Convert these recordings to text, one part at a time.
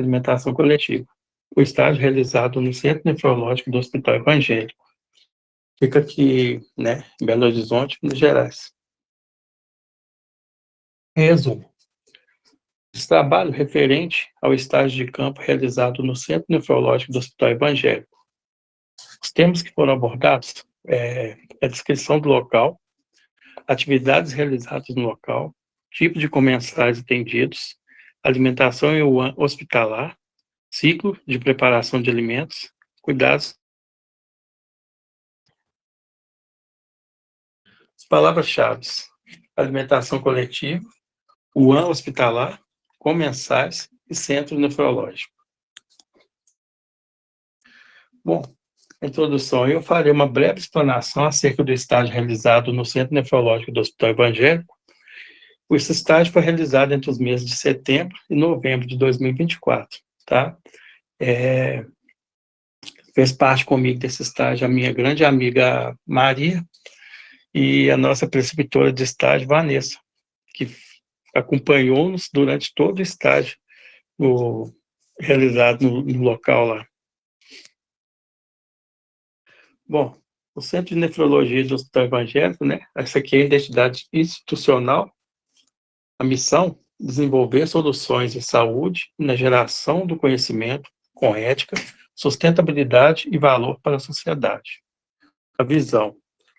alimentação coletiva. O estágio realizado no Centro Nefrológico do Hospital Evangélico. Fica aqui, né, em Belo Horizonte, Minas Gerais. Resumo. Esse trabalho referente ao estágio de campo realizado no Centro Nefrológico do Hospital Evangélico. Os temas que foram abordados a descrição do local, atividades realizadas no local, tipo de comensais atendidos, alimentação hospitalar, ciclo de preparação de alimentos, cuidados. As palavras-chave: alimentação coletiva, UAN hospitalar, comensais e centro nefrológico. Bom, a introdução, eu farei uma breve explanação acerca do estágio realizado no Centro Nefrológico do Hospital Evangélico. Esse estágio foi realizado entre os meses de setembro e novembro de 2024, tá? Fez parte comigo desse estágio a minha grande amiga Maria e a nossa preceptora de estágio, Vanessa, que acompanhou-nos durante todo o estágio realizado no local lá. Bom, o Centro de Nefrologia do Hospital Evangélico, né? Essa aqui é a identidade institucional, a missão: desenvolver soluções de saúde na geração do conhecimento com ética, sustentabilidade e valor para a sociedade. A visão: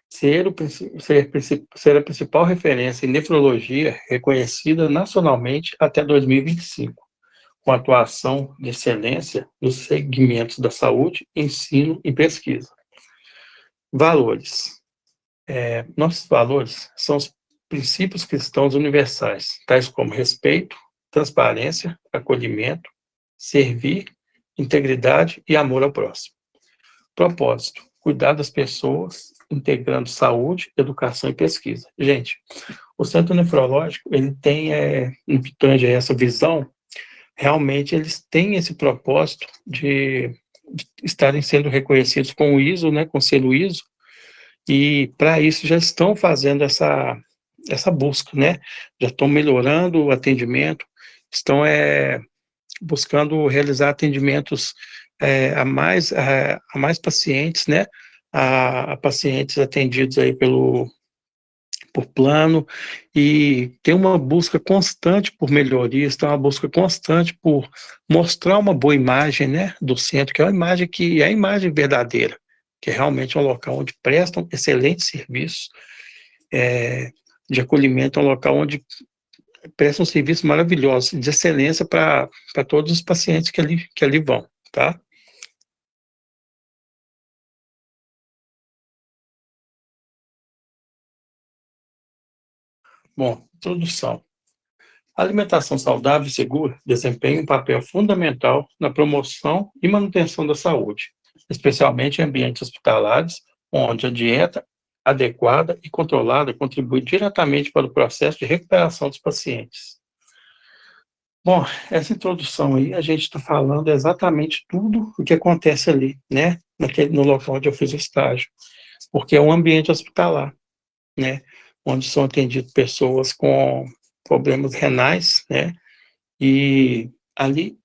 ser a principal referência em nefrologia reconhecida nacionalmente até 2025, com atuação de excelência nos segmentos da saúde, ensino e pesquisa. Valores. Nossos valores são os princípios cristãos universais, tais como respeito, transparência, acolhimento, servir, integridade e amor ao próximo. Propósito: cuidar das pessoas, integrando saúde, educação e pesquisa. Gente, o Centro Nefrológico, ele tem, no que tange essa visão, realmente eles têm esse propósito de estarem sendo reconhecidos com o ISO, né, com o selo ISO, e para isso já estão fazendo essa busca, né? Já estão melhorando o atendimento, estão buscando realizar atendimentos a mais pacientes, né? A pacientes atendidos aí por plano, e tem uma busca constante por melhorias, tem uma busca constante por mostrar uma boa imagem, né, do centro, que é uma imagem que é a imagem verdadeira, que é realmente um local onde prestam excelentes serviços de acolhimento, é um local onde prestam serviços maravilhosos, de excelência para todos os pacientes que ali vão, tá? Bom, introdução. A alimentação saudável e segura desempenha um papel fundamental na promoção e manutenção da saúde, especialmente em ambientes hospitalares, onde a dieta adequada e controlada contribui diretamente para o processo de recuperação dos pacientes. Bom, essa introdução aí, a gente está falando exatamente tudo o que acontece ali, né, no local onde eu fiz o estágio, porque é um ambiente hospitalar, né, onde são atendidas pessoas com problemas renais, né, e ali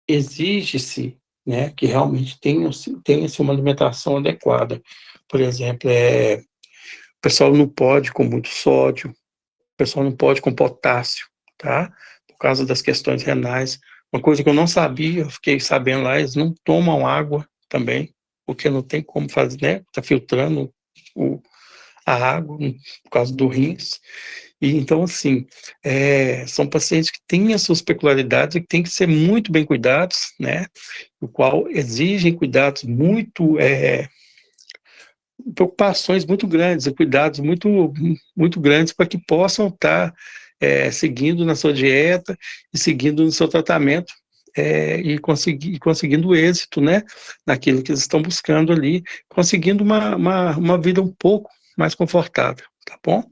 exige-se, né, que realmente tenha-se uma alimentação adequada. Por exemplo, o pessoal não pode com muito sódio, o pessoal não pode com potássio, tá? Por causa das questões renais. Uma coisa que eu não sabia, eu fiquei sabendo lá, eles não tomam água também, porque não tem como fazer, né? Tá filtrando a água por causa do rins. E então, assim, são pacientes que têm as suas peculiaridades e que têm que ser muito bem cuidados, né? O qual exigem cuidados muito, preocupações muito grandes e cuidados muito, muito grandes para que possam estar seguindo na sua dieta e seguindo no seu tratamento e conseguindo êxito, né, naquilo que eles estão buscando ali, conseguindo uma vida um pouco mais confortável, tá bom?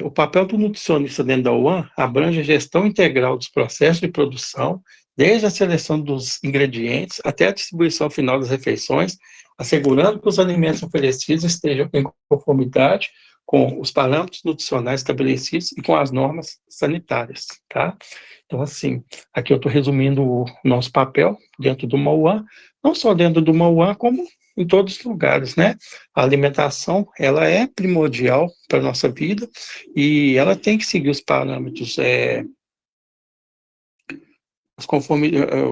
O papel do nutricionista dentro da UAN abrange a gestão integral dos processos de produção, desde a seleção dos ingredientes até a distribuição final das refeições, assegurando que os alimentos oferecidos estejam em conformidade com os parâmetros nutricionais estabelecidos e com as normas sanitárias, tá? Então, assim, aqui eu estou resumindo o nosso papel dentro do Mauá, não só dentro do Mauá, como em todos os lugares, né? A alimentação, ela é primordial para a nossa vida e ela tem que seguir os parâmetros,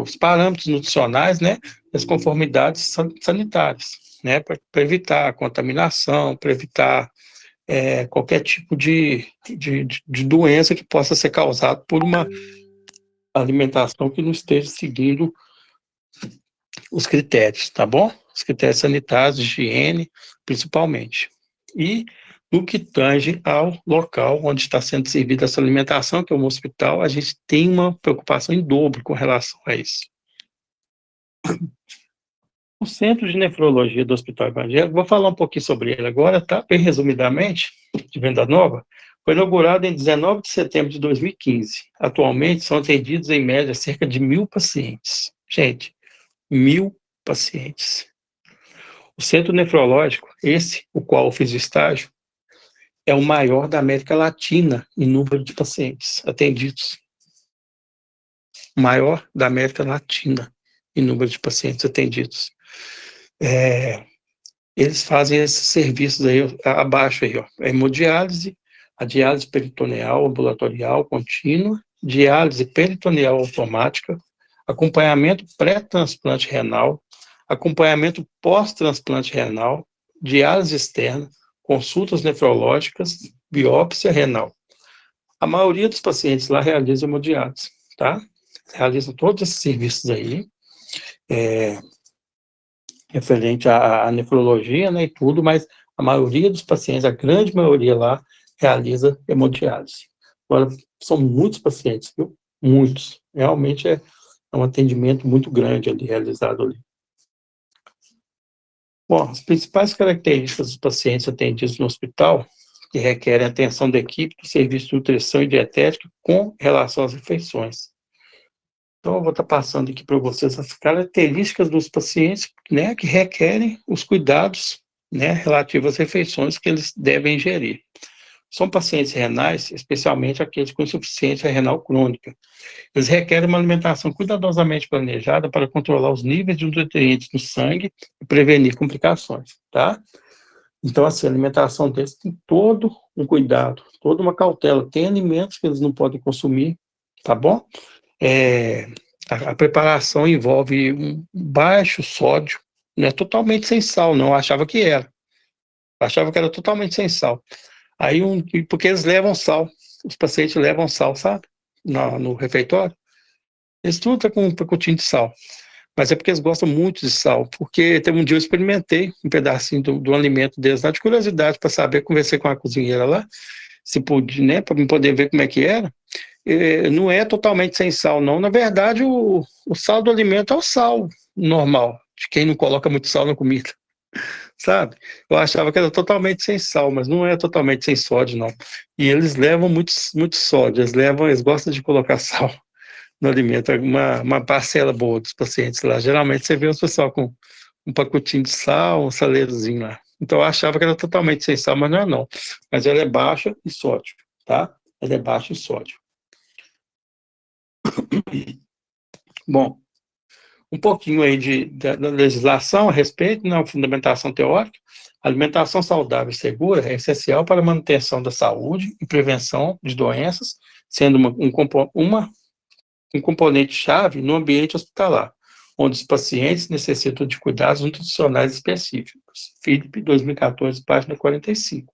os parâmetros nutricionais, né? As conformidades sanitárias, né? Para evitar a contaminação, para evitar qualquer tipo de doença que possa ser causada por uma alimentação que não esteja seguindo os critérios, tá bom? Os critérios sanitários, de higiene, principalmente. E no que tange ao local onde está sendo servida essa alimentação, que é um hospital, a gente tem uma preocupação em dobro com relação a isso. O Centro de Nefrologia do Hospital Evangélico, vou falar um pouquinho sobre ele agora, tá? Bem resumidamente, de Venda Nova, foi inaugurado em 19 de setembro de 2015. Atualmente, são atendidos, em média, cerca de 1.000 pacientes. Gente, 1.000 pacientes. O Centro Nefrológico, esse, o qual eu fiz o estágio, é o maior da América Latina em número de pacientes atendidos. O maior da América Latina em número de pacientes atendidos. Eles fazem esses serviços aí abaixo aí, ó. A hemodiálise, a diálise peritoneal, ambulatorial, contínua, diálise peritoneal automática, acompanhamento pré-transplante renal, acompanhamento pós-transplante renal, diálise externa, consultas nefrológicas, biópsia renal. A maioria dos pacientes lá realiza hemodiálise, tá? Realizam todos esses serviços aí, referente à nefrologia, né, e tudo, mas a maioria dos pacientes, a grande maioria lá, realiza hemodiálise. Agora, são muitos pacientes, viu? Muitos. Realmente é um atendimento muito grande ali, realizado ali. Bom, as principais características dos pacientes atendidos no hospital, que requerem atenção da equipe do serviço de nutrição e dietética com relação às refeições. Então, eu vou estar passando aqui para vocês as características dos pacientes, né, que requerem os cuidados, né, relativos às refeições que eles devem ingerir. São pacientes renais, especialmente aqueles com insuficiência renal crônica. Eles requerem uma alimentação cuidadosamente planejada para controlar os níveis de nutrientes no sangue e prevenir complicações, tá? Então, assim, a alimentação deles tem todo um cuidado, toda uma cautela. Tem alimentos que eles não podem consumir, tá bom? A preparação envolve um baixo sódio, não é totalmente sem sal, não, eu achava que era. Eu achava que era totalmente sem sal. Aí, porque eles levam sal, os pacientes levam sal, sabe? No refeitório. Eles tudo tá com um pacotinho de sal. Mas é porque eles gostam muito de sal, porque teve um dia eu experimentei um pedacinho do alimento deles lá, de curiosidade, para saber, conversei com a cozinheira lá, se podia, né, para poder ver como é que era. Não é totalmente sem sal, não. Na verdade, o sal do alimento é o sal normal, de quem não coloca muito sal na comida, sabe? Eu achava que era totalmente sem sal, mas não é totalmente sem sódio, não. E eles levam muito sódio, eles gostam de colocar sal no alimento, uma parcela boa dos pacientes lá. Geralmente você vê os pessoal com um pacotinho de sal, um saleirozinho lá. Então eu achava que era totalmente sem sal, mas não é não. Mas ela é baixa em sódio, tá? Ela é baixa em sódio. Bom, um pouquinho aí da legislação a respeito, na fundamentação teórica. A alimentação saudável e segura é essencial para a manutenção da saúde e prevenção de doenças, sendo um componente-chave no ambiente hospitalar, onde os pacientes necessitam de cuidados nutricionais específicos. Philip, 2014, página 45.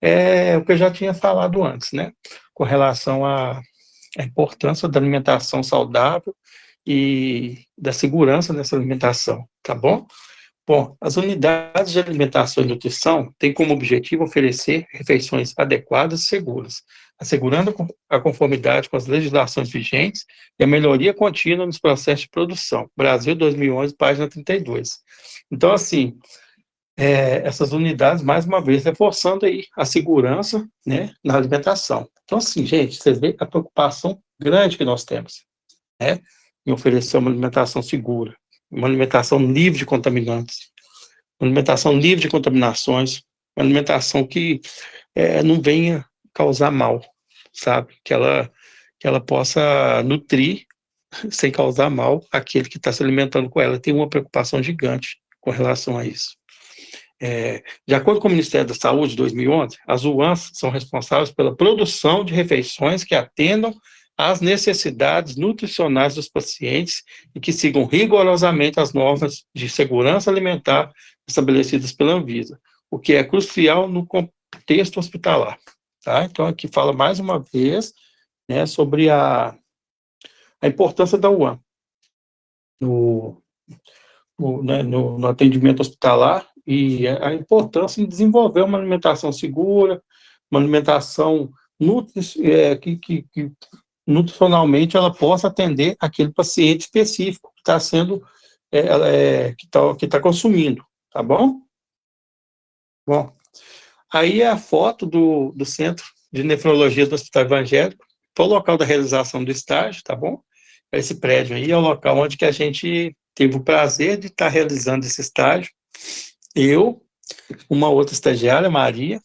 É o que eu já tinha falado antes, né? Com relação à importância da alimentação saudável e da segurança nessa alimentação, tá bom? Bom, as unidades de alimentação e nutrição têm como objetivo oferecer refeições adequadas e seguras, assegurando a conformidade com as legislações vigentes e a melhoria contínua nos processos de produção. Brasil, 2011, página 32. Então, assim, essas unidades, mais uma vez, reforçando aí a segurança, né, na alimentação. Então, assim, gente, vocês veem a preocupação grande que nós temos, né, em oferecer uma alimentação segura, uma alimentação livre de contaminantes, uma alimentação livre de contaminações, uma alimentação que não venha causar mal, sabe? Que ela possa nutrir sem causar mal aquele que está se alimentando com ela. Tem uma preocupação gigante com relação a isso. De acordo com o Ministério da Saúde, de 2011, as UANs são responsáveis pela produção de refeições que atendam às necessidades nutricionais dos pacientes e que sigam rigorosamente as normas de segurança alimentar estabelecidas pela Anvisa, o que é crucial no contexto hospitalar. Tá? Então, aqui fala mais uma vez, né, sobre a importância da UAN no atendimento hospitalar e a importância em desenvolver uma alimentação segura, uma alimentação que nutricionalmente ela possa atender aquele paciente específico que está sendo, que tá consumindo, tá bom? Bom, aí é a foto do Centro de Nefrologia do Hospital Evangélico, foi o local da realização do estágio, tá bom? Esse prédio aí é o local onde que a gente teve o prazer de estar realizando esse estágio. Eu, uma outra estagiária, Maria,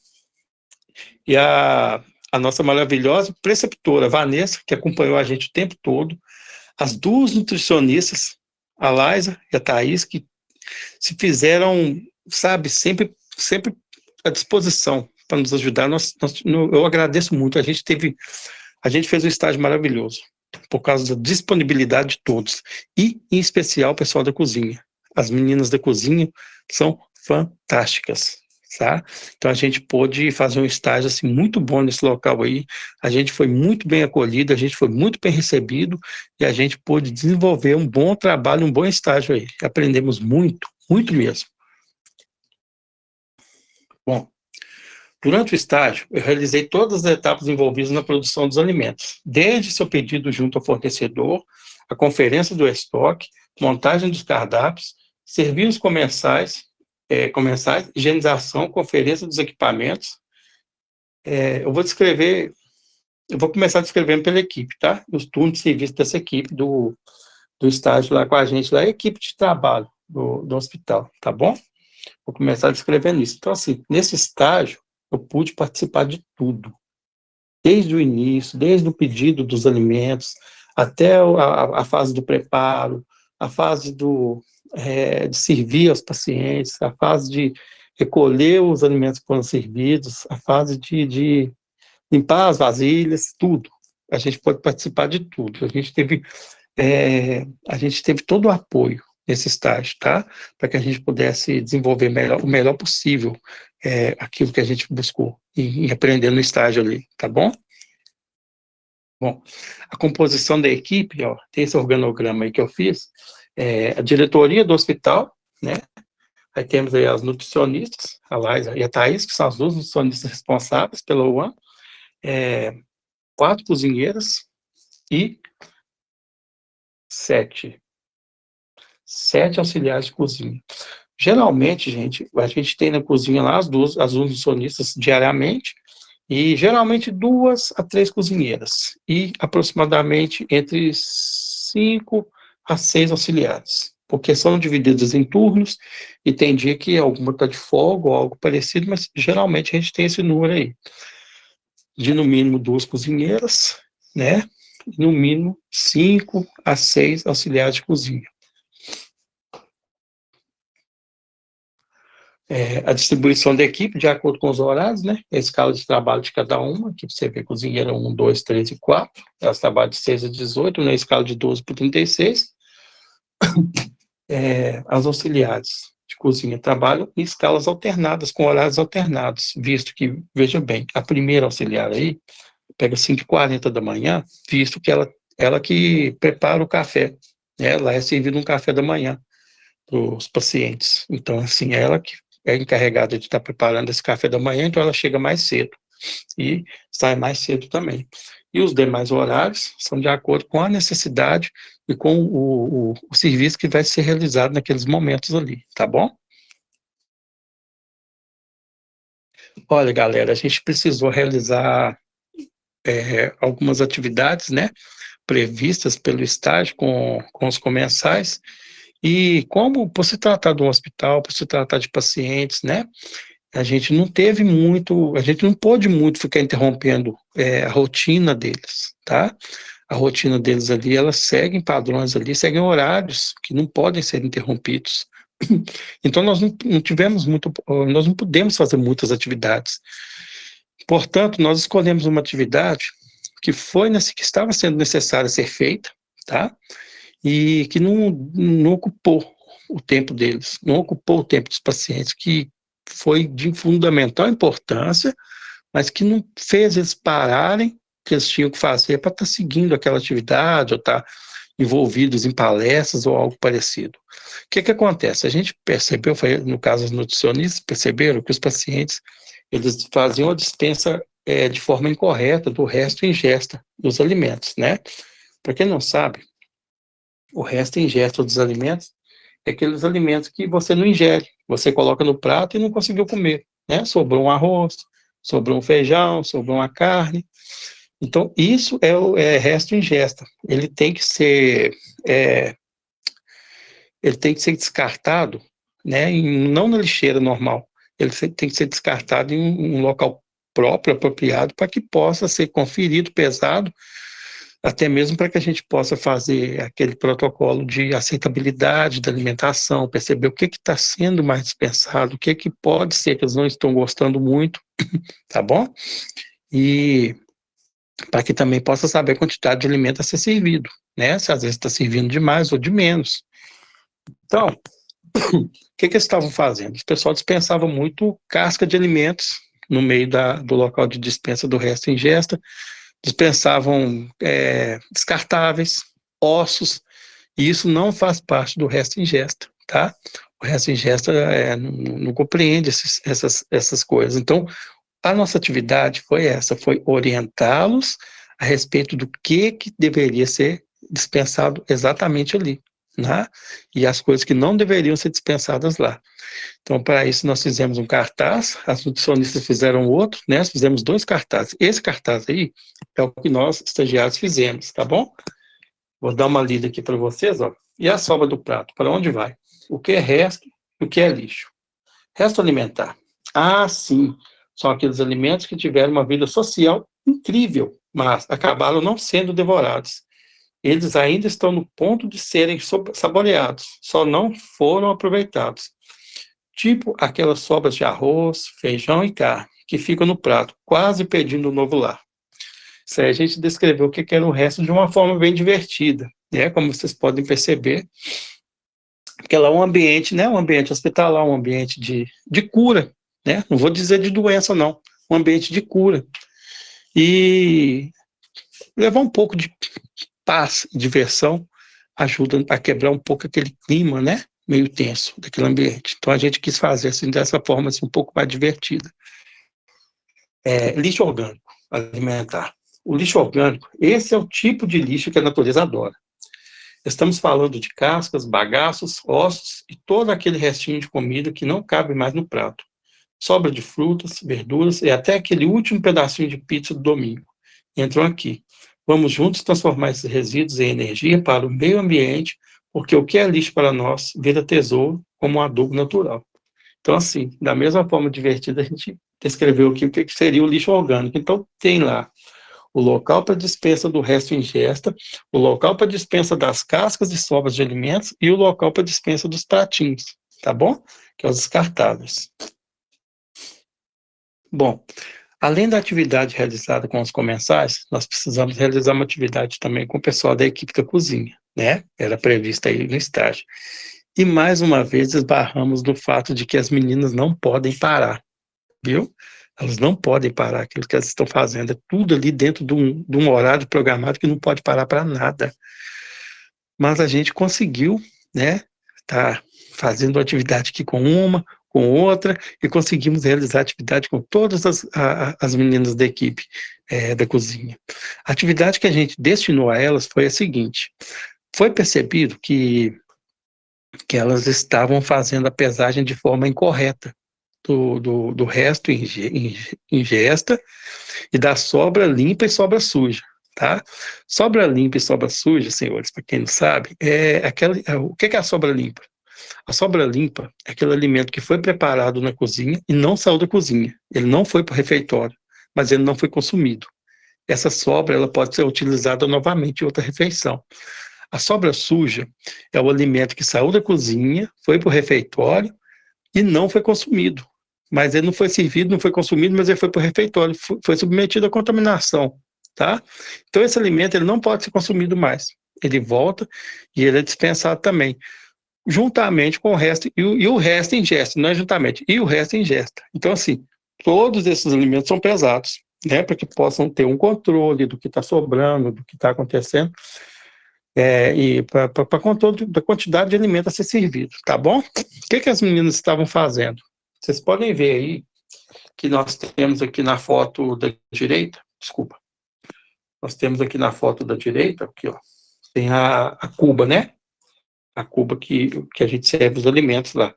e a nossa maravilhosa preceptora, Vanessa, que acompanhou a gente o tempo todo, as duas nutricionistas, a Laisa e a Thaís, que se fizeram, sabe, sempre à disposição para nos ajudar. Eu agradeço muito, a gente fez um estágio maravilhoso, por causa da disponibilidade de todos, e, em especial, o pessoal da cozinha. As meninas da cozinha são fantásticas, tá? Então, a gente pôde fazer um estágio, assim, muito bom nesse local aí, a gente foi muito bem acolhido, a gente foi muito bem recebido, e a gente pôde desenvolver um bom trabalho, um bom estágio aí. Aprendemos muito, muito mesmo. Bom, durante o estágio, eu realizei todas as etapas envolvidas na produção dos alimentos, desde seu pedido junto ao fornecedor, a conferência do estoque, montagem dos cardápios, serviços comensais, higienização, conferência dos equipamentos. Eu vou começar descrevendo pela equipe, tá? Os turnos de serviço dessa equipe do estágio lá com a gente, lá é a equipe de trabalho do hospital, tá bom? Vou começar descrevendo isso. Então, assim, nesse estágio, eu pude participar de tudo, desde o início, desde o pedido dos alimentos, até a fase do preparo, a fase de servir aos pacientes, a fase de recolher os alimentos que foram servidos, a fase de limpar as vasilhas, tudo. A gente pode participar de tudo. A gente teve todo o apoio nesse estágio, tá? Para que a gente pudesse desenvolver o melhor possível aquilo que a gente buscou e aprender no estágio ali, tá bom? Bom, a composição da equipe, ó, tem esse organograma aí que eu fiz, a diretoria do hospital, né? Aí temos aí as nutricionistas, a Laisa e a Thaís, que são as duas nutricionistas responsáveis pela UAN, 4 cozinheiras e 7 auxiliares de cozinha. Geralmente, gente, a gente tem na cozinha lá as nutricionistas diariamente, e geralmente 2 a 3 cozinheiras, e aproximadamente entre 5 a 6 auxiliares, porque são divididas em turnos, e tem dia que alguma está de folga ou algo parecido, mas geralmente a gente tem esse número aí, de no mínimo 2 cozinheiras, né, e no mínimo 5 a 6 auxiliares de cozinha. A distribuição da equipe, de acordo com os horários, né? A escala de trabalho de cada uma, aqui você vê cozinheira 1, 2, 3 e 4, elas trabalham de 6 a 18, na escala de 12 por 36. As auxiliares de cozinha trabalham em escalas alternadas, com horários alternados, visto que, veja bem, a primeira auxiliar aí pega 5h40 da manhã, visto que ela que prepara o café, né? Ela é servida um café da manhã para os pacientes. Então, assim, ela que é encarregada de estar preparando esse café da manhã, então ela chega mais cedo e sai mais cedo também. E os demais horários são de acordo com a necessidade e com o serviço que vai ser realizado naqueles momentos ali, tá bom? Olha, galera, a gente precisou realizar algumas atividades, né, previstas pelo estágio com os comensais, e como, por se tratar de um hospital, por se tratar de pacientes, né, a gente não teve muito, a gente não pôde muito ficar interrompendo a rotina deles, tá? A rotina deles ali, elas seguem padrões ali, seguem horários que não podem ser interrompidos. Então nós não tivemos muito, nós não pudemos fazer muitas atividades. Portanto, nós escolhemos uma atividade que que estava sendo necessária ser feita, tá? E que não ocupou o tempo deles, não ocupou o tempo dos pacientes, que foi de fundamental importância, mas que não fez eles pararem o que eles tinham que fazer para estar seguindo aquela atividade ou estar envolvidos em palestras ou algo parecido. O que acontece? A gente percebeu, no caso os nutricionistas perceberam que os pacientes eles faziam a dispensa de forma incorreta do resto e ingesta dos alimentos, né? Para quem não sabe, o resto e ingesta dos alimentos é aqueles alimentos que você não ingere, você coloca no prato e não conseguiu comer, né? Sobrou um arroz, sobrou um feijão, sobrou uma carne. Então, isso é resto e ingesta. Ele tem que ser descartado, né? Não na lixeira normal. Ele tem que ser descartado em um local próprio, apropriado, para que possa ser conferido, pesado, até mesmo para que a gente possa fazer aquele protocolo de aceitabilidade da alimentação, perceber o que está sendo mais dispensado, o que pode ser que eles não estão gostando muito, tá bom? E para que também possa saber a quantidade de alimento a ser servido, né? Se às vezes está servindo de mais ou de menos. Então, o que eles estavam fazendo? O pessoal dispensava muito casca de alimentos no meio do local de dispensa do resto e ingesta, dispensavam descartáveis, ossos, e isso não faz parte do resto e ingesta, tá? O resto e ingesta não compreende essas coisas. Então, a nossa atividade foi essa, foi orientá-los a respeito do que deveria ser dispensado exatamente ali, né? E as coisas que não deveriam ser dispensadas lá. Então, para isso, nós fizemos um cartaz, as nutricionistas fizeram outro, né? Nós fizemos 2 cartazes. Esse cartaz aí é o que nós, estagiários, fizemos, tá bom? Vou dar uma lida aqui para vocês, ó. E a sobra do prato, para onde vai? O que é resto e o que é lixo? Resto alimentar. Ah, sim, são aqueles alimentos que tiveram uma vida social incrível, mas acabaram não sendo devorados. Eles ainda estão no ponto de serem saboreados, só não foram aproveitados. Tipo aquelas sobras de arroz, feijão e carne, que ficam no prato, quase pedindo um novo lar. Isso aí a gente descreveu o que era o resto de uma forma bem divertida, né? Como vocês podem perceber, porque ela é um ambiente, né? Um ambiente hospitalar, um ambiente de cura, né? Não vou dizer de doença, não. Um ambiente de cura. E levar um pouco de paz e diversão ajuda a quebrar um pouco aquele clima, né? Meio tenso daquele ambiente. Então a gente quis fazer assim, dessa forma assim, um pouco mais divertida. Lixo orgânico alimentar. O lixo orgânico, esse é o tipo de lixo que a natureza adora. Estamos falando de cascas, bagaços, ossos e todo aquele restinho de comida que não cabe mais no prato. Sobra de frutas, verduras e até aquele último pedacinho de pizza do domingo. Entram aqui. Vamos juntos transformar esses resíduos em energia para o meio ambiente, porque o que é lixo para nós vira tesouro como um adubo natural. Então, assim, da mesma forma divertida, a gente descreveu aqui o que seria o lixo orgânico. Então, tem lá o local para dispensa do resto ingesta, o local para dispensa das cascas e sobras de alimentos e o local para dispensa dos pratinhos, tá bom? Que é os descartáveis. Bom, além da atividade realizada com os comensais, nós precisamos realizar uma atividade também com o pessoal da equipe da cozinha, né? Era prevista aí no estágio. E mais uma vez esbarramos no fato de que as meninas não podem parar, viu? Elas não podem parar aquilo que elas estão fazendo, é tudo ali dentro de um horário programado que não pode parar para nada. Mas a gente conseguiu, né, tá fazendo atividade aqui com uma, com outra, e conseguimos realizar atividade com todas as meninas da equipe da cozinha. A atividade que a gente destinou a elas foi a seguinte: foi percebido que elas estavam fazendo a pesagem de forma incorreta do resto ingesta e da sobra limpa e sobra suja, tá? Sobra limpa e sobra suja, senhores, para quem não sabe, o que é a sobra limpa? A sobra limpa é aquele alimento que foi preparado na cozinha e não saiu da cozinha. Ele não foi para o refeitório, mas ele não foi consumido. Essa sobra ela pode ser utilizada novamente em outra refeição. A sobra suja é o alimento que saiu da cozinha, foi para o refeitório e não foi consumido. Mas ele não foi servido, não foi consumido, mas ele foi para o refeitório, foi submetido à contaminação, tá? Então esse alimento ele não pode ser consumido mais. Ele volta e ele é dispensado também, juntamente com o resto, e o resto ingesta, não é juntamente, e o resto ingesta. Então, assim, todos esses alimentos são pesados, né, para que possam ter um controle do que está sobrando, do que está acontecendo, e para controle da quantidade de alimento a ser servido, tá bom? O que as meninas estavam fazendo? Vocês podem ver aí que nós temos aqui na foto da direita, desculpa, nós temos aqui na foto da direita, aqui, ó, tem a cuba, né? A cuba que a gente serve os alimentos lá.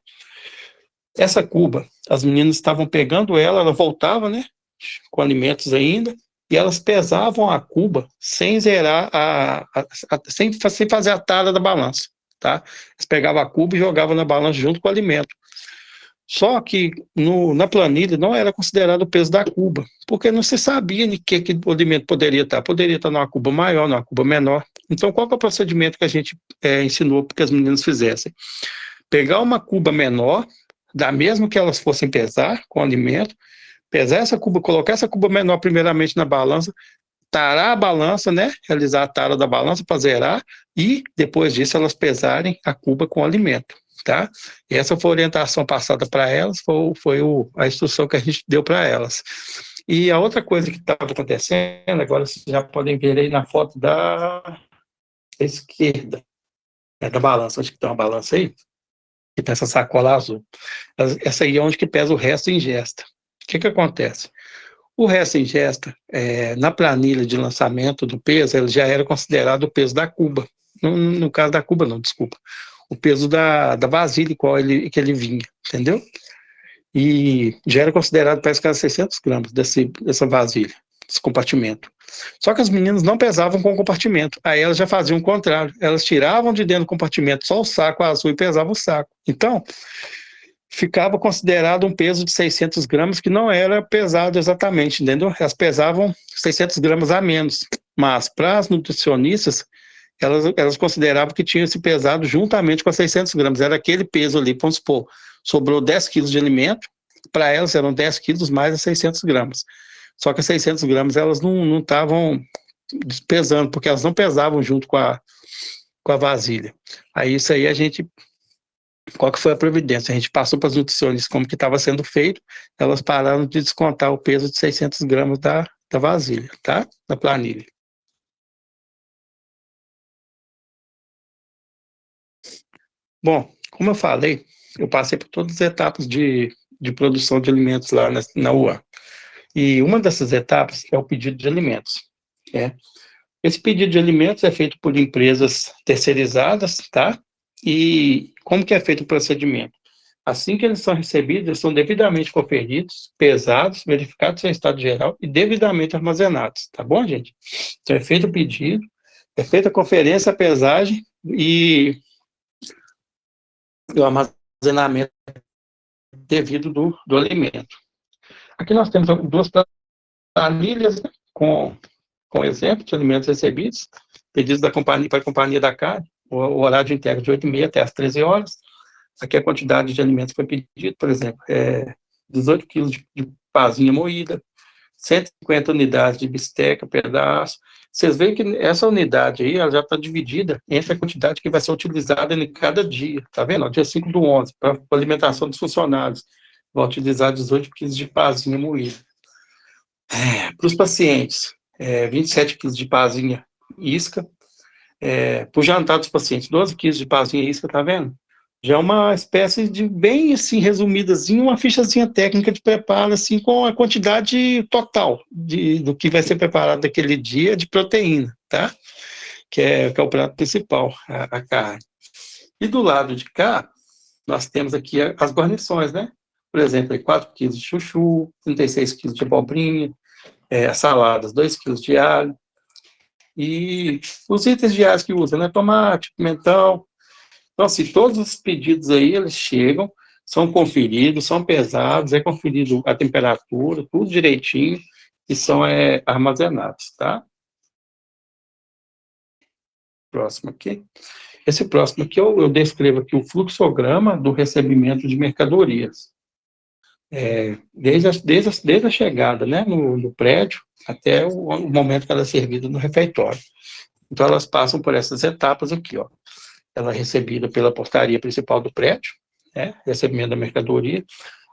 Essa cuba, as meninas estavam pegando ela voltava, né? Com alimentos ainda, e elas pesavam a cuba sem zerar, sem fazer a tara da balança, tá? Eles pegavam a cuba e jogavam na balança junto com o alimento. Só que na planilha não era considerado o peso da cuba, porque não se sabia de que o alimento poderia estar. Poderia estar numa cuba maior, numa cuba menor. Então, qual que é o procedimento que a gente ensinou para que as meninas fizessem? Pegar uma cuba menor, da mesma que elas fossem pesar com o alimento, pesar essa cuba, colocar essa cuba menor primeiramente na balança, tarar a balança, né? Realizar a tara da balança para zerar e depois disso elas pesarem a cuba com o alimento, tá? E essa foi a orientação passada para elas, foi a instrução que a gente deu para elas. E a outra coisa que estava acontecendo, agora vocês já podem ver aí na foto da esquerda, da balança, acho que tem uma balança aí, que tem essa sacola azul. Essa aí é onde que pesa o resto e ingesta. O que acontece? O resto ingesta, na planilha de lançamento do peso, ele já era considerado o peso da cuba. No caso da cuba, não, desculpa. O peso da vasilha que ele vinha, entendeu? E já era considerado, parece que era 600 gramas dessa vasilha, desse compartimento. Só que as meninas não pesavam com o compartimento. Aí elas já faziam o contrário. Elas tiravam de dentro do compartimento só o saco azul e pesavam o saco. Então, ficava considerado um peso de 600 gramas, que não era pesado exatamente, entendeu? Elas pesavam 600 gramas a menos, mas para as nutricionistas, elas consideravam que tinha esse pesado juntamente com as 600 gramas, era aquele peso ali, vamos supor, sobrou 10 quilos de alimento, para elas eram 10 quilos mais as 600 gramas, só que as 600 gramas elas não estavam pesando, porque elas não pesavam junto com a vasilha. Aí isso aí a gente... Qual que foi a providência? A gente passou para as nutricionistas como que estava sendo feito, elas pararam de descontar o peso de 600 gramas da vasilha, tá? Da planilha. Bom, como eu falei, eu passei por todas as etapas de produção de alimentos lá na UAN. E uma dessas etapas é o pedido de alimentos. Né? Esse pedido de alimentos é feito por empresas terceirizadas, tá? E como que é feito o procedimento? Assim que eles são recebidos, eles são devidamente conferidos, pesados, verificados seu estado geral e devidamente armazenados, tá bom, gente? Então é feito o pedido, é feita a conferência, a pesagem e o armazenamento devido do alimento. Aqui nós temos duas planilhas, né, com exemplo de alimentos recebidos, pedidos da companhia para a Companhia da Carne, o horário de entrega de 8h30 até as 13 horas. Aqui a quantidade de alimentos que foi pedido, por exemplo, 18 quilos de pazinha moída, 150 unidades de bisteca, pedaço. Vocês veem que essa unidade aí, ela já está dividida entre a quantidade que vai ser utilizada em cada dia, tá vendo? Dia 5/11, para alimentação dos funcionários, vai utilizar 18 quilos de pazinha moída. Para os pacientes, 27 quilos de pazinha isca. Para o jantar dos pacientes, 12 quilos de pazinha isca, tá vendo? Já é uma espécie de, bem assim, resumidazinho, uma fichazinha técnica de preparo, assim, com a quantidade total do que vai ser preparado naquele dia de proteína, tá? Que é o prato principal, a carne. E do lado de cá, nós temos aqui as guarnições, né? Por exemplo, 4 quilos de chuchu, 36 quilos de abobrinha, saladas, 2 quilos de alho, e os itens diários que usa, né? Tomate, pimentão. Então, assim, todos os pedidos aí, eles chegam, são conferidos, são pesados, é conferido a temperatura, tudo direitinho, e são armazenados, tá? Próximo aqui. Esse próximo aqui, eu descrevo aqui o fluxograma do recebimento de mercadorias. Desde a chegada, né, no prédio, até o momento que ela é servida no refeitório. Então, elas passam por essas etapas aqui, ó. Ela é recebida pela portaria principal do prédio, né, recebimento da mercadoria.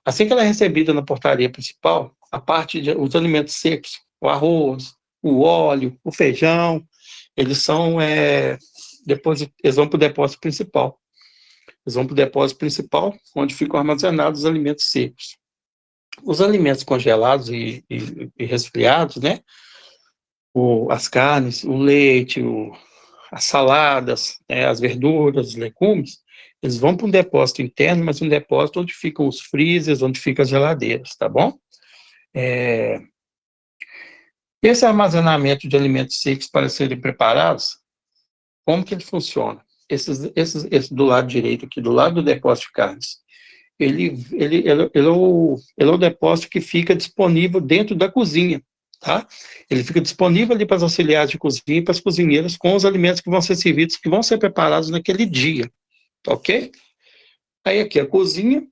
Assim que ela é recebida na portaria principal, a parte os alimentos secos, o arroz, o óleo, o feijão, eles são, eles vão para o depósito principal. Eles vão para o depósito principal, onde ficam armazenados os alimentos secos. Os alimentos congelados e resfriados, né, as carnes, o leite, as saladas, as verduras, os legumes, eles vão para um depósito interno, mas um depósito onde ficam os freezers, onde ficam as geladeiras, tá bom? Esse armazenamento de alimentos secos para serem preparados, como que ele funciona? Esse do lado direito aqui, do lado do depósito de carnes, ele é o depósito que fica disponível dentro da cozinha, tá? Ele fica disponível ali para os auxiliares de cozinha e para as cozinheiras com os alimentos que vão ser servidos, que vão ser preparados naquele dia, ok? Aí aqui a cozinha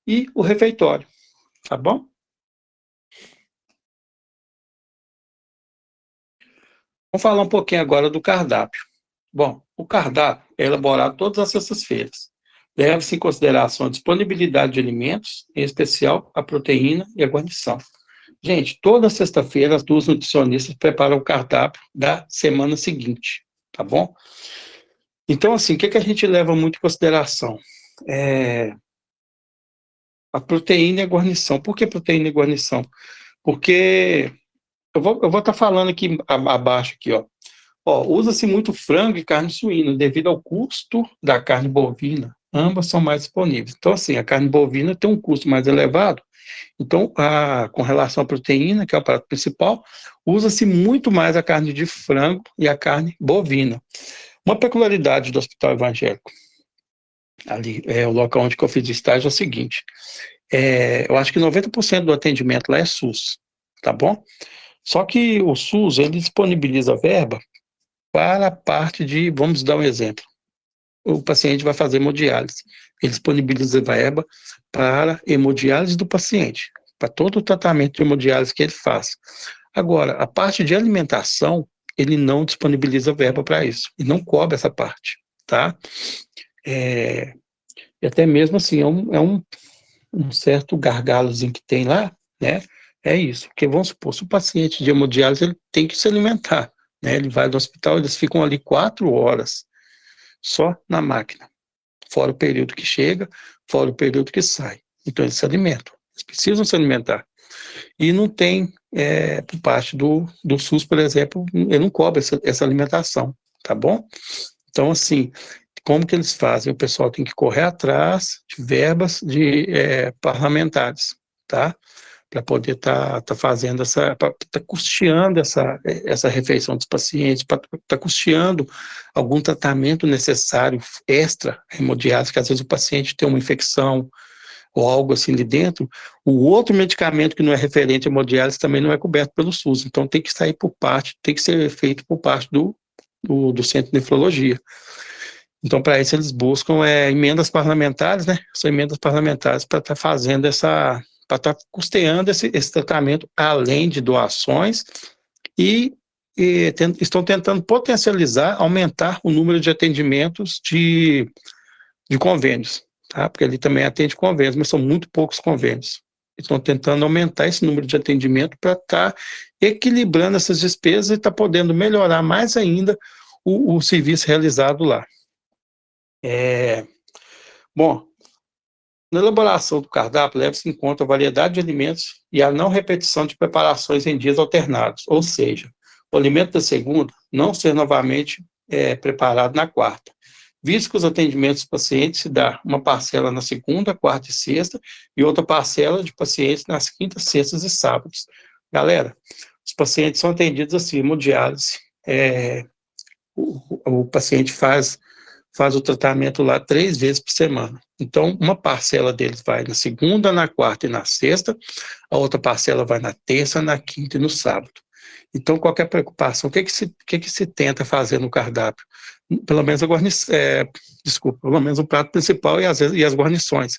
e o refeitório, tá bom? Vamos falar um pouquinho agora do cardápio. Bom, o cardápio é elaborado todas as sextas-feiras. Leva-se em consideração a disponibilidade de alimentos, em especial a proteína e a guarnição. Gente, toda sexta-feira as duas nutricionistas preparam o cardápio da semana seguinte, tá bom? Então, assim, o que a gente leva muito em consideração? A proteína e a guarnição. Por que proteína e guarnição? Porque eu vou estar falando aqui abaixo, aqui, ó. Usa-se muito frango e carne suína, devido ao custo da carne bovina. Ambas são mais disponíveis. Então, assim, a carne bovina tem um custo mais elevado. Então, com relação à proteína, que é o prato principal, usa-se muito mais a carne de frango e a carne bovina. Uma peculiaridade do Hospital Evangélico, ali, o local onde eu fiz o estágio, é o seguinte, eu acho que 90% do atendimento lá é SUS, tá bom? Só que o SUS, ele disponibiliza verba para a parte de, vamos dar um exemplo, o paciente vai fazer hemodiálise, ele disponibiliza verba para hemodiálise do paciente, para todo o tratamento de hemodiálise que ele faz. Agora, a parte de alimentação, ele não disponibiliza verba para isso, e não cobre essa parte, tá? E até mesmo assim, um certo gargalozinho que tem lá, né? É isso, porque vamos supor, se o paciente de hemodiálise, ele tem que se alimentar, né? Ele vai no hospital, eles ficam ali 4 horas, só na máquina, fora o período que chega, fora o período que sai. Então, eles se alimentam, eles precisam se alimentar. E não tem, por parte do SUS, por exemplo, ele não cobra essa alimentação, tá bom? Então, assim, como que eles fazem? O pessoal tem que correr atrás de verbas de parlamentares, tá? Para poder estar fazendo tá custeando essa refeição dos pacientes, para tá custeando algum tratamento necessário extra hemodiálise, que às vezes o paciente tem uma infecção ou algo assim ali dentro, o outro medicamento que não é referente à hemodiálise também não é coberto pelo SUS, então tem que sair por parte, tem que ser feito por parte do Centro de Nefrologia. Então, para isso, eles buscam emendas parlamentares, né? São emendas parlamentares para estar fazendo para estar custeando esse tratamento, além de doações, e estão tentando potencializar, aumentar o número de atendimentos de convênios, tá? Porque ali também atende convênios, mas são muito poucos convênios. Estão tentando aumentar esse número de atendimento para estar equilibrando essas despesas e estar podendo melhorar mais ainda o serviço realizado lá. Bom, na elaboração do cardápio, leva-se em conta a variedade de alimentos e a não repetição de preparações em dias alternados, ou seja, o alimento da segunda não ser novamente preparado na quarta, visto que os atendimentos dos pacientes se dá uma parcela na segunda, quarta e sexta, e outra parcela de pacientes nas quintas, sextas e sábados. Galera, os pacientes são atendidos assim, hemodiálise, o paciente faz faz o tratamento lá 3 vezes por semana. Então, uma parcela deles vai na segunda, na quarta e na sexta, a outra parcela vai na terça, na quinta e no sábado. Então, qualquer preocupação, o que que se tenta fazer no cardápio? Pelo menos pelo menos o prato principal e, às vezes, e as guarnições.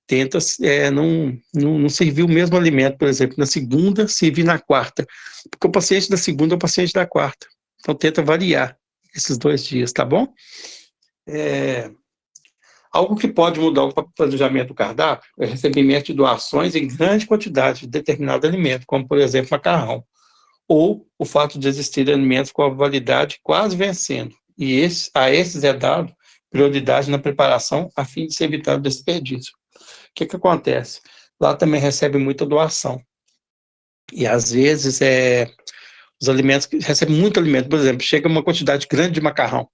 Tenta não servir o mesmo alimento, por exemplo, na segunda, servir na quarta, porque o paciente da segunda é o paciente da quarta. Então, tenta variar esses 2 dias, tá bom? É, Algo que pode mudar o planejamento do cardápio é o recebimento de doações em grande quantidade de determinado alimento, como, por exemplo, macarrão, ou o fato de existirem alimentos com a validade quase vencendo, e a esses é dado prioridade na preparação a fim de se evitar o desperdício. O que acontece? Lá também recebe muita doação, e às vezes os alimentos que recebem muito alimento, por exemplo, chega uma quantidade grande de macarrão.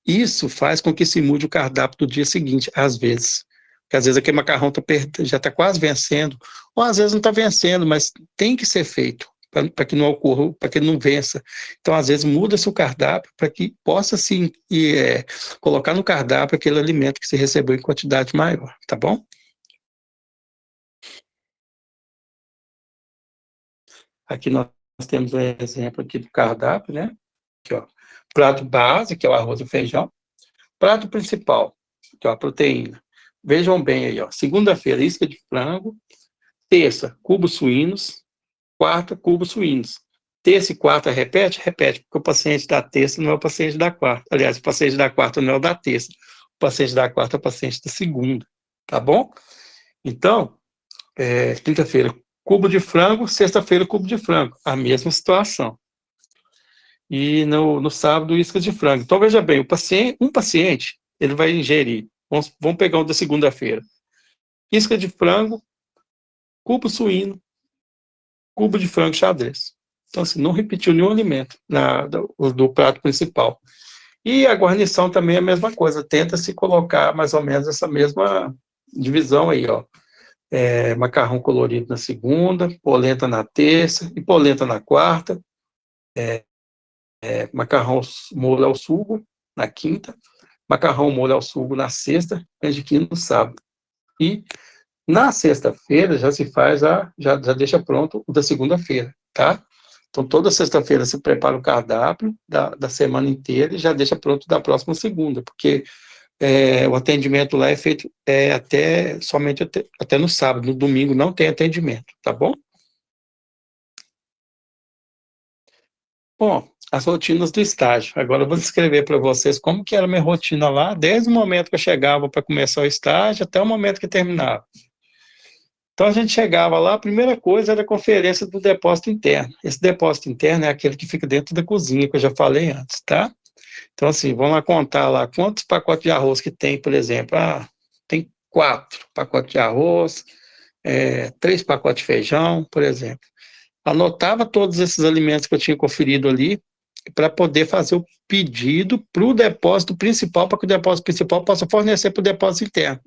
Isso faz com que se mude o cardápio do dia seguinte, às vezes. Porque às vezes aquele macarrão já está quase vencendo, ou às vezes não está vencendo, mas tem que ser feito para que não ocorra, para que não vença. Então, às vezes, muda-se o cardápio para que possa se colocar no cardápio aquele alimento que se recebeu em quantidade maior, tá bom? Aqui nós temos um exemplo aqui do cardápio, né? Aqui, ó. Prato base, que é o arroz e feijão. Prato principal, que é a proteína. Vejam bem aí, ó. Segunda-feira, isca de frango. Terça, cubos suínos. Quarta, cubos suínos. Terça e quarta repete? Repete, porque o paciente da terça não é o paciente da quarta. Aliás, o paciente da quarta não é o da terça. O paciente da quarta é o paciente da segunda. Tá bom? Então, quinta-feira, cubo de frango. Sexta-feira, cubo de frango. A mesma situação. E no sábado, iscas de frango. Então, veja bem, um paciente, ele vai ingerir, vamos pegar o da segunda-feira, isca de frango, cubo suíno, cubo de frango xadrez. Então, assim, não repetiu nenhum alimento do prato principal. E a guarnição também é a mesma coisa, tenta se colocar mais ou menos essa mesma divisão aí, ó. Macarrão colorido na segunda, polenta na terça e polenta na quarta, macarrão molho ao sugo na quinta, macarrão molho ao sugo na sexta, canjiquinho no sábado. E na sexta-feira já se faz, já deixa pronto o da segunda-feira, tá? Então, toda sexta-feira se prepara o cardápio da semana inteira e já deixa pronto da próxima segunda, porque o atendimento lá é feito somente até no sábado, no domingo não tem atendimento, tá bom? Bom, as rotinas do estágio. Agora eu vou descrever para vocês como que era a minha rotina lá, desde o momento que eu chegava para começar o estágio até o momento que terminava. Então a gente chegava lá, a primeira coisa era a conferência do depósito interno. Esse depósito interno é aquele que fica dentro da cozinha, que eu já falei antes, tá? Então, assim, vamos lá contar lá quantos pacotes de arroz que tem, por exemplo. Tem 4 pacotes de arroz, 3 pacotes de feijão, por exemplo. Anotava todos esses alimentos que eu tinha conferido ali, para poder fazer o pedido para o depósito principal, para que o depósito principal possa fornecer para o depósito interno,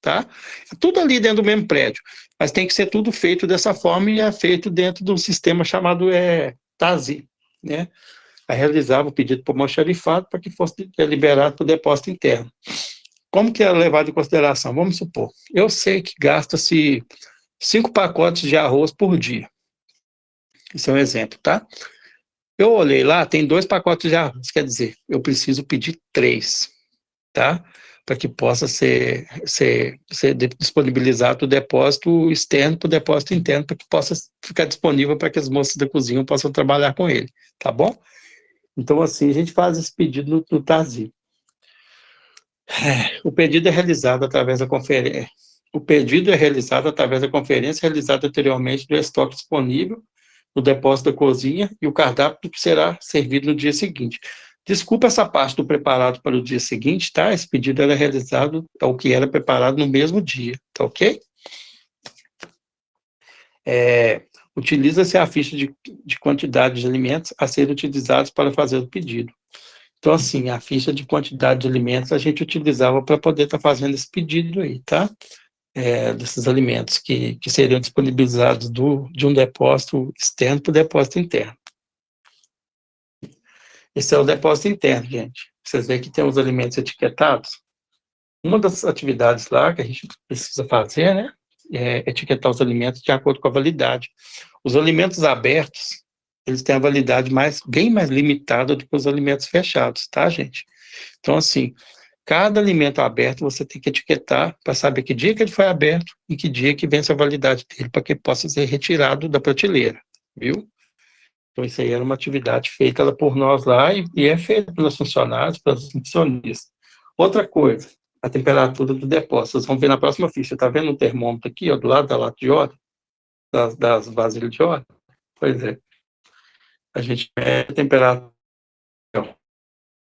tá? É tudo ali dentro do mesmo prédio, mas tem que ser tudo feito dessa forma e é feito dentro de um sistema chamado TASI, né? Aí realizava o pedido por almoxarifado para que fosse liberado para o depósito interno. Como que é levado em consideração? Vamos supor, eu sei que gasta-se 5 pacotes de arroz por dia. Isso é um exemplo, tá? Eu olhei lá, tem 2 pacotes de arroz, quer dizer, eu preciso pedir 3, tá? Para que possa ser disponibilizado o depósito externo para o depósito interno, para que possa ficar disponível para que as moças da cozinha possam trabalhar com ele, tá bom? Então, assim, a gente faz esse pedido no TASI. O pedido é realizado através da conferência. O pedido é realizado através da conferência realizada anteriormente do estoque disponível no depósito da cozinha e o cardápio que será servido no dia seguinte. Desculpa essa parte do preparado para o dia seguinte, tá? Esse pedido era realizado ao que era preparado no mesmo dia, tá ok? Utiliza-se a ficha de quantidade de alimentos a serem utilizados para fazer o pedido. Então, assim, a ficha de quantidade de alimentos a gente utilizava para poder estar fazendo esse pedido aí, tá? Desses alimentos que seriam disponibilizados de um depósito externo para o depósito interno. Esse é o depósito interno, gente. Vocês veem que tem os alimentos etiquetados. Uma das atividades lá que a gente precisa fazer, né, é etiquetar os alimentos de acordo com a validade. Os alimentos abertos, eles têm a validade bem mais limitada do que os alimentos fechados, tá, gente? Então, assim, cada alimento aberto você tem que etiquetar para saber que dia que ele foi aberto e que dia que vence a validade dele, para que possa ser retirado da prateleira, viu? Então, isso aí era uma atividade feita por nós lá e é feita pelos funcionários, pelos funcionistas. Outra coisa, a temperatura do depósito. Vocês vão ver na próxima ficha. Está vendo o termômetro aqui, ó, do lado da lata de óleo, das vasilhas de óleo? Pois é. A gente mede a temperatura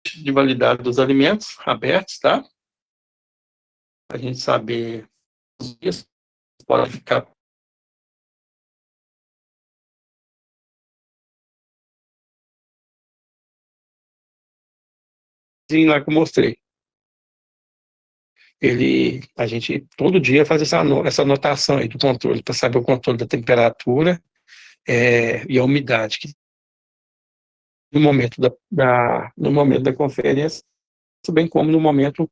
de validade dos alimentos abertos, tá? A gente saber os dias, pode ficar assim lá que eu mostrei. A gente todo dia faz essa anotação aí do controle, para saber o controle da temperatura e a umidade, que no momento da conferência, bem como no momento,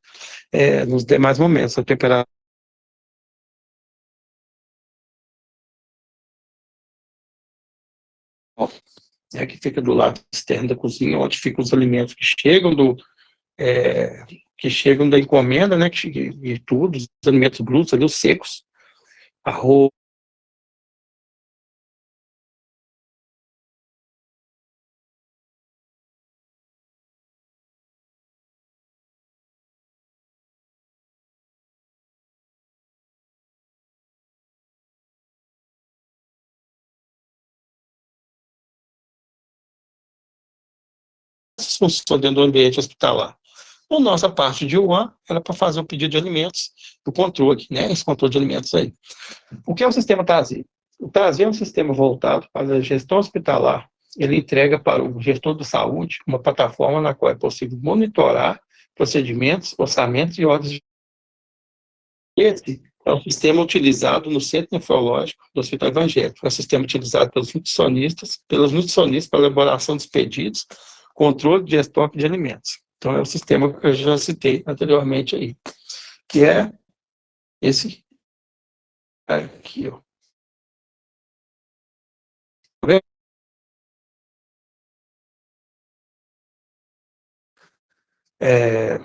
nos demais momentos, a temperatura que fica do lado externo da cozinha, onde ficam os alimentos que chegam da encomenda, né, e tudo, os alimentos brutos ali, os secos, arroz, funções dentro do ambiente hospitalar. A nossa parte de UAN era para fazer o pedido de alimentos, o controle, né, esse controle de alimentos aí. O que é o sistema TASI? O TASI é um sistema voltado para a gestão hospitalar. Ele entrega para o gestor de saúde uma plataforma na qual é possível monitorar procedimentos, orçamentos e ordens de... Esse é um sistema utilizado no Centro Nefrológico do Hospital Evangélico. É um sistema utilizado pelos nutricionistas para a elaboração dos pedidos, controle de estoque de alimentos. Então, é o sistema que eu já citei anteriormente aí, que é esse aqui, ó. Tá vendo? É,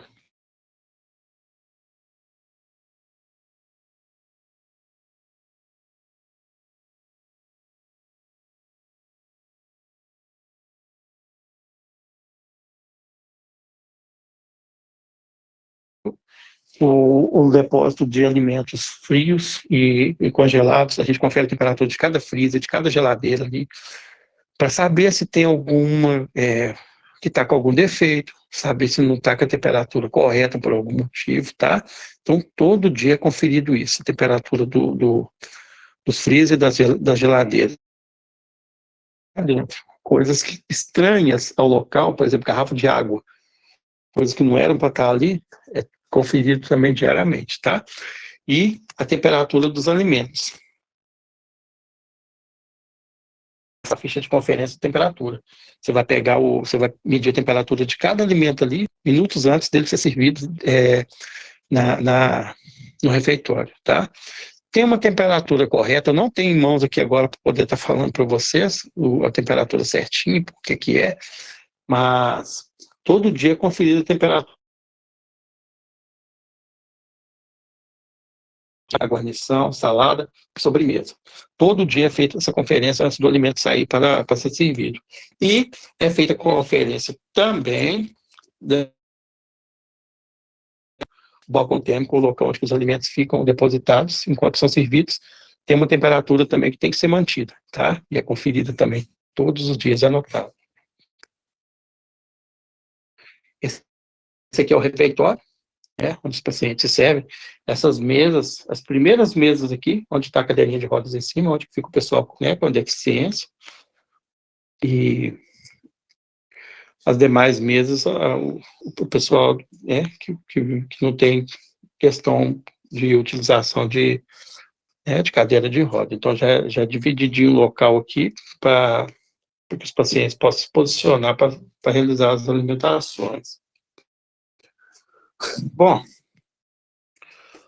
o depósito de alimentos frios e congelados, a gente confere a temperatura de cada freezer, de cada geladeira ali, para saber se tem alguma que está com algum defeito, saber se não está com a temperatura correta por algum motivo, tá? Então, todo dia é conferido isso, a temperatura dos freezer e das geladeiras. Dentro. Coisas estranhas ao local, por exemplo, garrafa de água, coisas que não eram para estar ali, é conferido também diariamente, tá? E a temperatura dos alimentos. Essa ficha de conferência de temperatura. Você vai medir a temperatura de cada alimento ali, minutos antes dele ser servido no refeitório, tá? Tem uma temperatura correta, eu não tenho em mãos aqui agora para poder estar falando para vocês a temperatura certinha, porque que é, mas todo dia é conferida a temperatura a guarnição, salada, sobremesa. Todo dia é feita essa conferência antes do alimento sair para ser servido. E é feita conferência também do balcão térmico, o local onde os alimentos ficam depositados enquanto são servidos, tem uma temperatura também que tem que ser mantida, tá? E é conferida também todos os dias, é anotado. Esse aqui é o refeitório, onde os pacientes servem. Essas mesas, as primeiras mesas aqui, onde está a cadeirinha de rodas em cima, onde fica o pessoal, né, com deficiência, e as demais mesas, o pessoal, que não tem questão de utilização de cadeira de roda. Então, já divididinho o local aqui para para que os pacientes possam se posicionar para realizar as alimentações. Bom,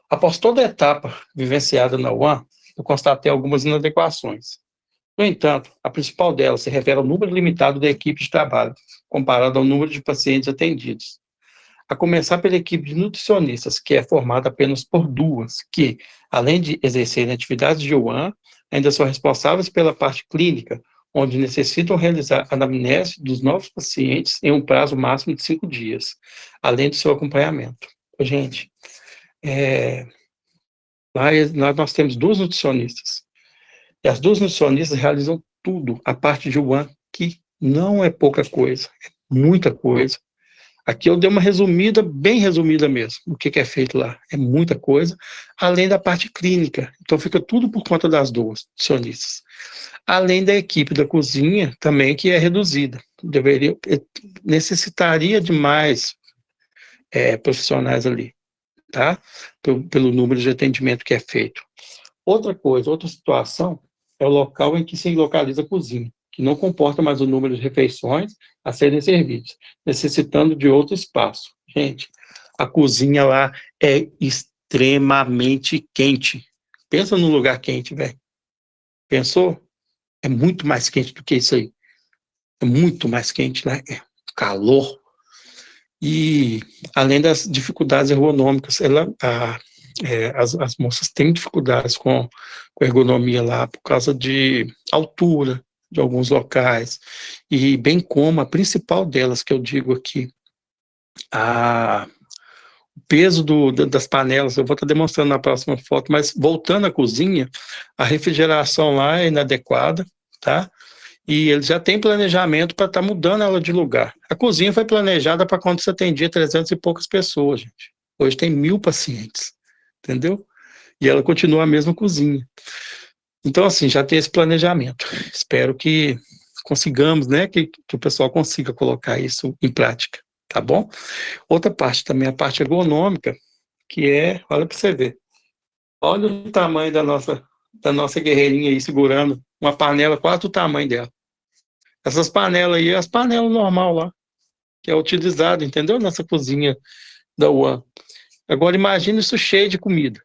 após toda a etapa vivenciada na UAN, eu constatei algumas inadequações. No entanto, a principal delas se refere ao número limitado da equipe de trabalho, comparado ao número de pacientes atendidos. A começar pela equipe de nutricionistas, que é formada apenas por duas, que, além de exercerem atividades de UAN, ainda são responsáveis pela parte clínica, onde necessitam realizar a anamnese dos novos pacientes em um prazo máximo de 5 dias, além do seu acompanhamento. Gente, lá nós temos duas nutricionistas, e as duas nutricionistas realizam tudo, a parte de UAN, que não é pouca coisa, é muita coisa. Aqui eu dei uma resumida, bem resumida mesmo, o que é feito lá. É muita coisa, além da parte clínica. Então fica tudo por conta das duas nutricionistas. Além da equipe da cozinha, também, que é reduzida. Necessitaria de mais profissionais ali, tá? Pelo número de atendimento que é feito. Outra coisa, outra situação, é o local em que se localiza a cozinha, que não comporta mais o número de refeições a serem servidas, necessitando de outro espaço. Gente, a cozinha lá é extremamente quente. Pensa num lugar quente, velho. Pensou? É muito mais quente do que isso aí. É muito mais quente, né? É calor. E, além das dificuldades ergonômicas, as moças têm dificuldades com ergonomia lá por causa de altura de alguns locais, e bem como a principal delas, que eu digo aqui, o peso das panelas, eu vou estar demonstrando na próxima foto, mas voltando à cozinha, a refrigeração lá é inadequada, tá? E eles já têm planejamento para estar mudando ela de lugar. A cozinha foi planejada para quando você atendia 300 e poucas pessoas, gente. Hoje tem 1.000 pacientes, entendeu? E ela continua a mesma cozinha. Então, assim, já tem esse planejamento. Espero que consigamos, né, que o pessoal consiga colocar isso em prática, tá bom? Outra parte também, a parte ergonômica, que olha para você ver, olha o tamanho da nossa guerreirinha aí segurando uma panela, quase o tamanho dela. Essas panelas aí, as panelas normal lá, que é utilizado, entendeu? Nessa cozinha da UAN. Agora imagine isso cheio de comida.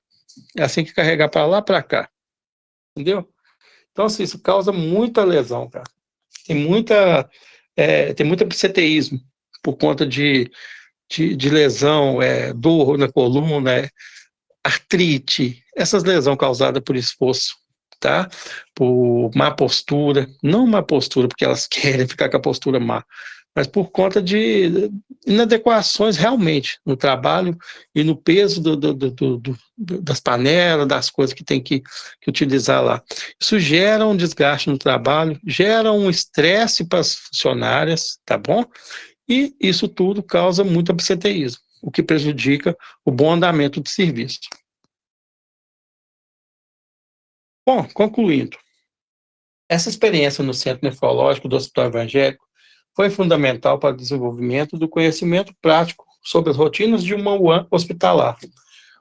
É assim que carregar para lá, para cá, entendeu? Então, assim, isso causa muita lesão, cara. Tem muito absenteísmo por conta de lesão, dor na coluna, artrite, essas lesões causadas por esforço, tá? Por má postura, não má postura porque elas querem ficar com a postura má, mas por conta de inadequações realmente no trabalho e no peso das panelas, das coisas que tem que utilizar lá. Isso gera um desgaste no trabalho, gera um estresse para as funcionárias, tá bom? E isso tudo causa muito absenteísmo, o que prejudica o bom andamento do serviço. Bom, concluindo, essa experiência no Centro Nefrológico do Hospital Evangélico foi fundamental para o desenvolvimento do conhecimento prático sobre as rotinas de uma UAN hospitalar.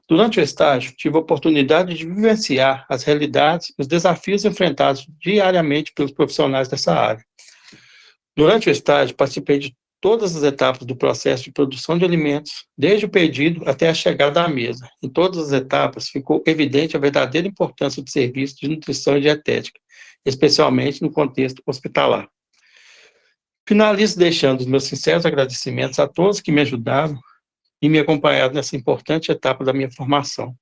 Durante o estágio, tive a oportunidade de vivenciar as realidades e os desafios enfrentados diariamente pelos profissionais dessa área. Durante o estágio, participei de todas as etapas do processo de produção de alimentos, desde o pedido até a chegada à mesa. Em todas as etapas, ficou evidente a verdadeira importância do serviço de nutrição e dietética, especialmente no contexto hospitalar. Finalizo deixando os meus sinceros agradecimentos a todos que me ajudaram e me acompanharam nessa importante etapa da minha formação.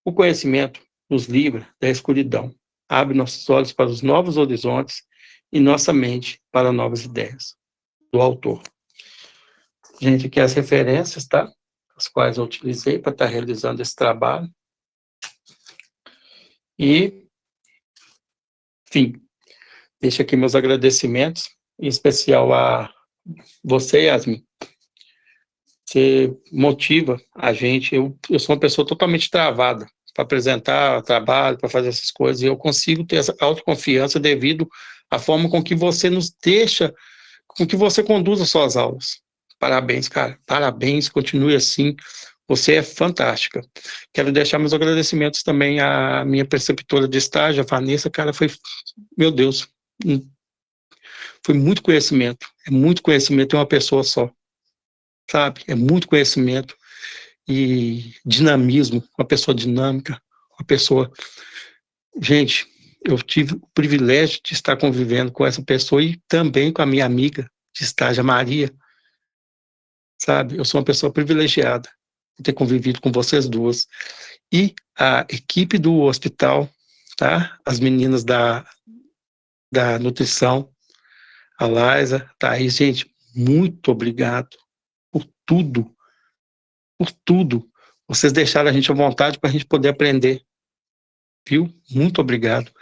O conhecimento nos livra da escuridão, abre nossos olhos para os novos horizontes e nossa mente para novas ideias. Do autor. Gente, aqui as referências, tá? As quais eu utilizei para estar realizando esse trabalho. E, enfim, deixo aqui meus agradecimentos, em especial a você, Yasmin. Você motiva a gente. Eu sou uma pessoa totalmente travada para apresentar trabalho, para fazer essas coisas, e eu consigo ter essa autoconfiança devido à forma com que você nos deixa, com que você conduz as suas aulas. Parabéns, cara. Parabéns, continue assim. Você é fantástica. Quero deixar meus agradecimentos também à minha preceptora de estágio, a Vanessa, cara, foi, meu Deus, foi muito conhecimento, é muito conhecimento em uma pessoa só, sabe? É muito conhecimento e dinamismo, uma pessoa dinâmica, uma pessoa... Gente, eu tive o privilégio de estar convivendo com essa pessoa e também com a minha amiga de estágio, a Maria, sabe? Eu sou uma pessoa privilegiada de ter convivido com vocês duas. E a equipe do hospital, tá? As meninas da nutrição, a Laisa, a Thaís, gente, muito obrigado por tudo, por tudo. Vocês deixaram a gente à vontade para a gente poder aprender, viu? Muito obrigado.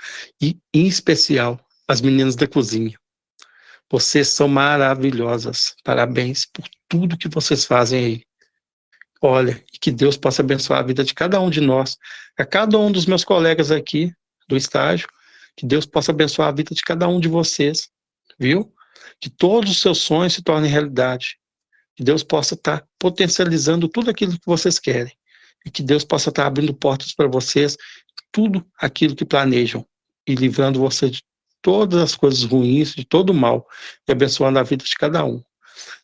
E, em especial, as meninas da cozinha. Vocês são maravilhosas. Parabéns por tudo que vocês fazem aí. Olha, e que Deus possa abençoar a vida de cada um de nós, a cada um dos meus colegas aqui do estágio, que Deus possa abençoar a vida de cada um de vocês, viu? Que todos os seus sonhos se tornem realidade. Que Deus possa estar potencializando tudo aquilo que vocês querem. E que Deus possa estar abrindo portas para vocês, tudo aquilo que planejam, e livrando você de todas as coisas ruins, de todo o mal, e abençoando a vida de cada um.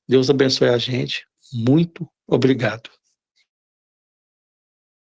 Deus abençoe a gente. Muito obrigado.